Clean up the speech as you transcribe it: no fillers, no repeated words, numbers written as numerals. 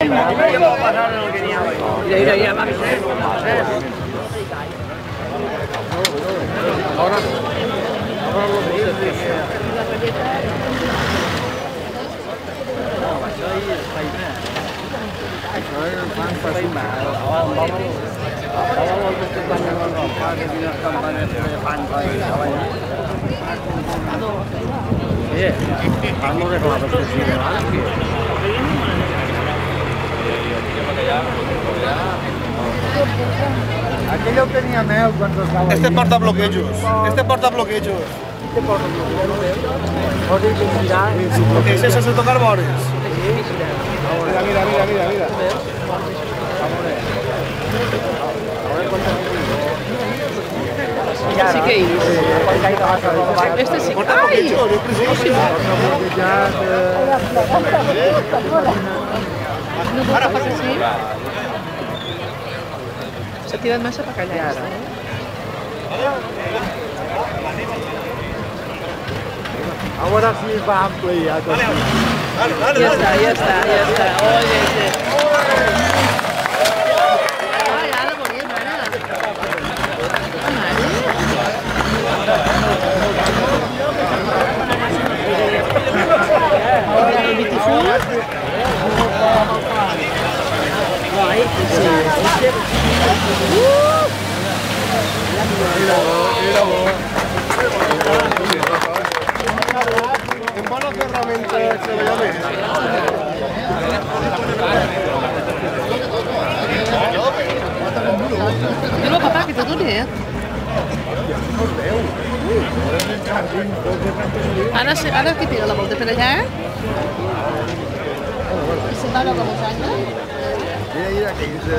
Mira, va. Ahora lo Aquello tenía mel cuando estaba. Este porta bloquejos. Ese es el tocar bores. Mira. Sí que hizo. Este sí. ¡Ay! Ara fas així. S'ha tirat massa per callar. Ahora sí va ampliar. Ya está. Oye, ay, ara volia, mare. El Beautiful. En buena ferramenta se veía bien. Dilo, papà, que tot bé. Ara que tira la volta per allà, i se'n va a la muntanya. Mira, que dice.